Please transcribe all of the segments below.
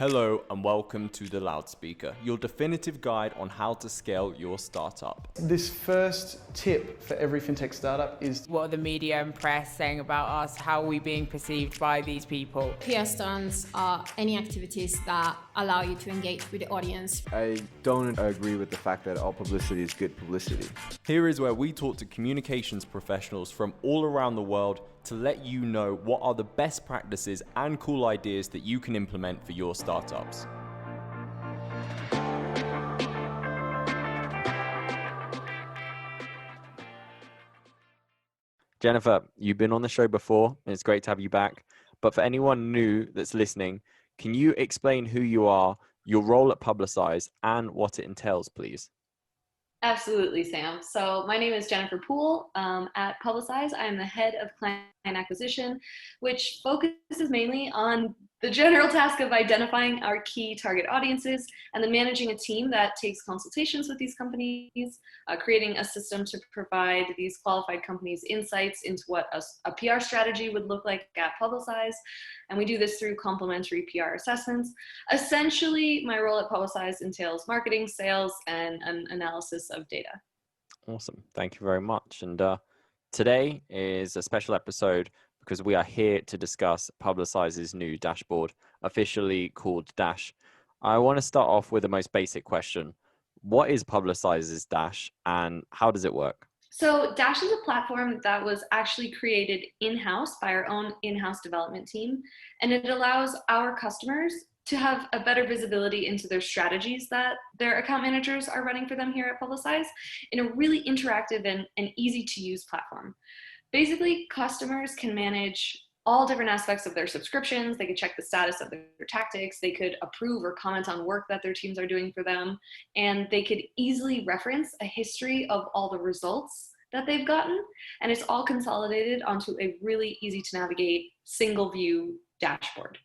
Hello and welcome to The Loudspeaker, your definitive guide on how to scale your startup. This first tip for every fintech startup is: what are the media and press saying about us? How are we being perceived by these people? PR stunts are any activities that allow you to engage with the audience. I don't agree with the fact that all publicity is good publicity. Here is where we talk to communications professionals from all around the world to let you know what are the best practices and cool ideas that you can implement for your startups. Jennifer, you've been on the show before, and it's great to have you back. But for anyone new that's listening, can you explain who you are, your role at Publicize, and what it entails, please? Absolutely, Sam. So my name is Jennifer Poole. At Publicize, I am the head of client acquisition, which focuses mainly on the general task of identifying our key target audiences and then managing a team that takes consultations with these companies, creating a system to provide these qualified companies insights into what a PR strategy would look like at Publicize. And we do this through complementary PR assessments. Essentially, my role at Publicize entails marketing, sales, and an analysis of data. Awesome. Thank you very much. And today is a special episode because we are here to discuss Publicize's new dashboard, officially called Dash. I want to start off with the most basic question. What is Publicize's Dash and how does it work? So Dash is a platform that was actually created in-house by our own in-house development team, and it allows our customers to have a better visibility into their strategies that their account managers are running for them here at Publicize in a really interactive and easy to use platform. Basically, customers can manage all different aspects of their subscriptions. They could check the status of their tactics. They could approve or comment on work that their teams are doing for them. And they could easily reference a history of all the results that they've gotten. And it's all consolidated onto a really easy to navigate single view dashboard.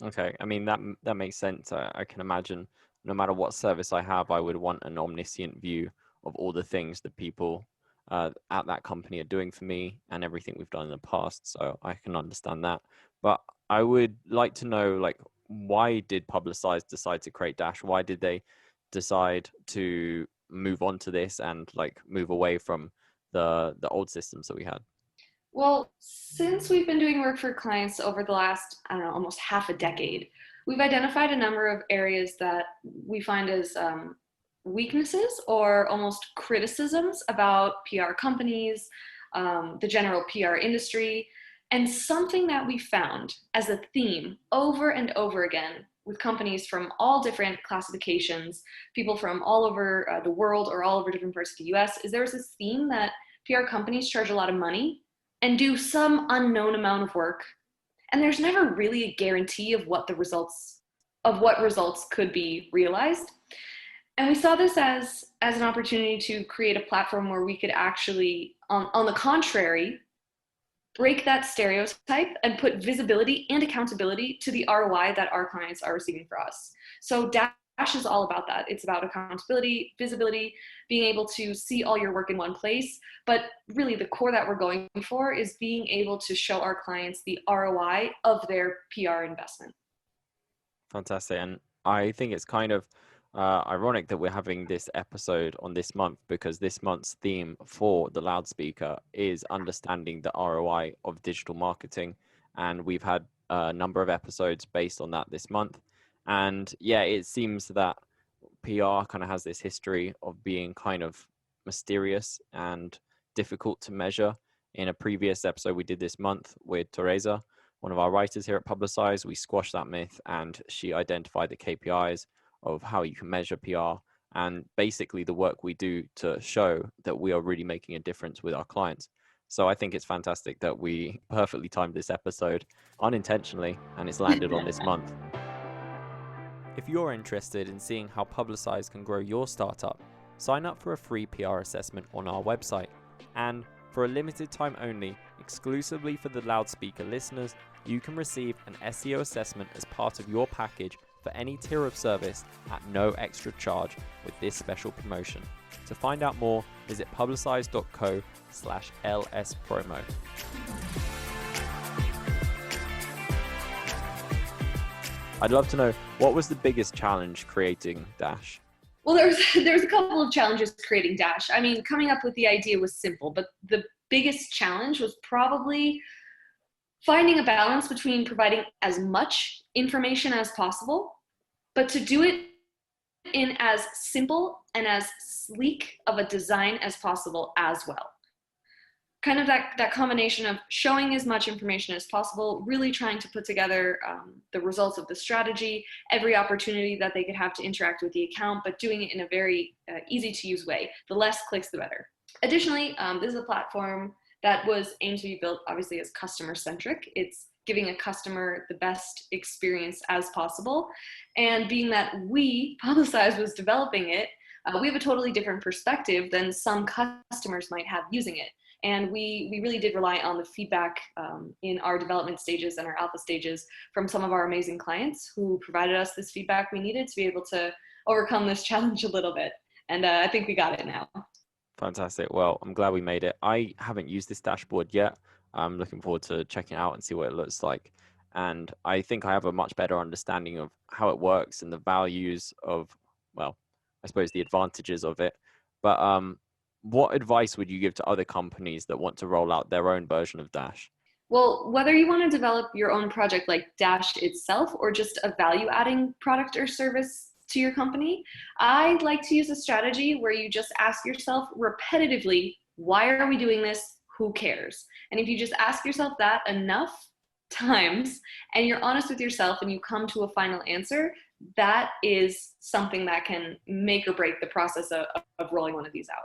Okay, I mean, that makes sense. I can imagine no matter what service I have, I would want an omniscient view of all the things that people at that company are doing for me and everything we've done in the past. So I can understand that. But I would like to know, like, why did Publicize decide to create Dash? Why did they decide to move on to this and like move away from the old systems that we had? Well, since we've been doing work for clients over the last, almost half a decade, we've identified a number of areas that we find as weaknesses or almost criticisms about PR companies, the general PR industry, and something that we found as a theme over and over again with companies from all different classifications, people from all over the world or all over different parts of the US, is there's this theme that PR companies charge a lot of money and do some unknown amount of work, and there's never really a guarantee of what results could be realized. And we saw this as an opportunity to create a platform where we could actually, on the contrary, break that stereotype and put visibility and accountability to the ROI that our clients are receiving for us. So Dash is all about that. It's about accountability, visibility, being able to see all your work in one place. But really the core that we're going for is being able to show our clients the ROI of their PR investment. Fantastic. And I think it's kind of ironic that we're having this episode on this month because this month's theme for the loudspeaker is understanding the ROI of digital marketing. And we've had a number of episodes based on that this month. And yeah, it seems that PR kind of has this history of being kind of mysterious and difficult to measure. In a previous episode we did this month with Teresa, one of our writers here at Publicize, we squashed that myth and she identified the KPIs of how you can measure PR and basically the work we do to show that we are really making a difference with our clients. So I think it's fantastic that we perfectly timed this episode unintentionally and it's landed on this month. If you're interested in seeing how Publicize can grow your startup, sign up for a free PR assessment on our website. And for a limited time only, exclusively for the loudspeaker listeners, you can receive an SEO assessment as part of your package for any tier of service at no extra charge with this special promotion. To find out more, visit publicize.co/lspromo. I'd love to know, what was the biggest challenge creating Dash? Well, there's a couple of challenges creating Dash. I mean, coming up with the idea was simple, but the biggest challenge was probably finding a balance between providing as much information as possible, but to do it in as simple and as sleek of a design as possible as well. Kind of that combination of showing as much information as possible, really trying to put together the results of the strategy, every opportunity that they could have to interact with the account, but doing it in a very easy to use way. The less clicks, the better. Additionally, this is a platform that was aimed to be built obviously as customer centric. It's giving a customer the best experience as possible. And being that Publicize was developing it, we have a totally different perspective than some customers might have using it. And we really did rely on the feedback in our development stages and our alpha stages from some of our amazing clients who provided us this feedback we needed to be able to overcome this challenge a little bit. And I think we got it now. Fantastic. Well, I'm glad we made it. I haven't used this dashboard yet. I'm looking forward to checking it out and see what it looks like. And I think I have a much better understanding of how it works and the values of, well, I suppose the advantages of it. But what advice would you give to other companies that want to roll out their own version of Dash? Well, whether you want to develop your own project like Dash itself or just a value-adding product or service to your company, I like to use a strategy where you just ask yourself repetitively, why are we doing this? Who cares? And if you just ask yourself that enough times and you're honest with yourself and you come to a final answer, that is something that can make or break the process of rolling one of these out.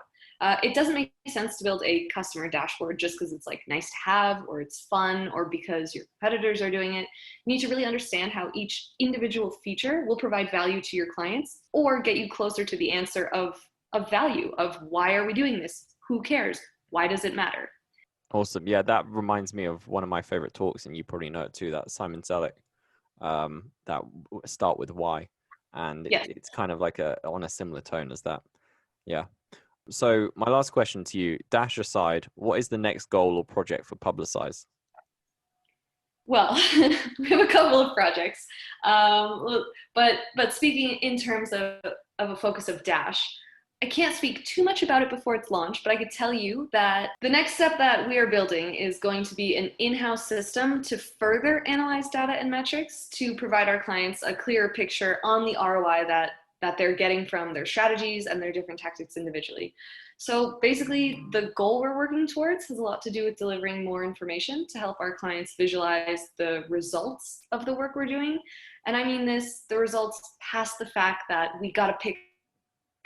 It doesn't make sense to build a customer dashboard just because it's like nice to have or it's fun or because your competitors are doing it. You need to really understand how each individual feature will provide value to your clients or get you closer to the answer of value of why are we doing this? Who cares? Why does it matter? Awesome. Yeah, that reminds me of one of my favorite talks, and you probably know it too, that Simon Selleck, that start with why. And Yes. it's kind of like on a similar tone as that. Yeah. So my last question to you, Dash aside, what is the next goal or project for Publicize? Well, we have a couple of projects, but speaking in terms of a focus of Dash, I can't speak too much about it before it's launched, but I could tell you that the next step that we are building is going to be an in-house system to further analyze data and metrics to provide our clients a clearer picture on the ROI that they're getting from their strategies and their different tactics individually. So basically, the goal we're working towards has a lot to do with delivering more information to help our clients visualize the results of the work we're doing. And I mean the results past the fact that we got to pick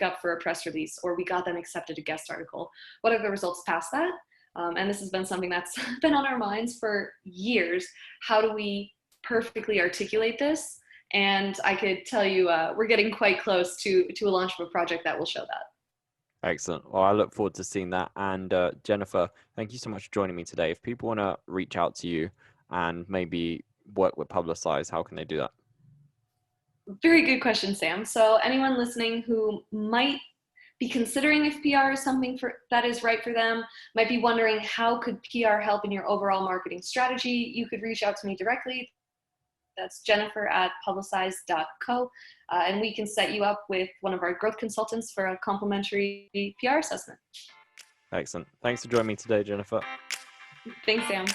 up for a press release or we got them accepted a guest article. What are the results past that? And this has been something that's been on our minds for years. How do we perfectly articulate this? And I could tell you we're getting quite close to a launch of a project that will show that. Excellent. Well, I look forward to seeing that. And Jennifer, thank you so much for joining me today. If people want to reach out to you and maybe work with Publicize, how can they do that? Very good question, Sam. So anyone listening who might be considering if PR is something that is right for them, might be wondering how could PR help in your overall marketing strategy, you could reach out to me directly. That's jennifer@publicize.co, and we can set you up with one of our growth consultants for a complimentary PR assessment. Excellent. Thanks for joining me today, Jennifer. Thanks, Sam.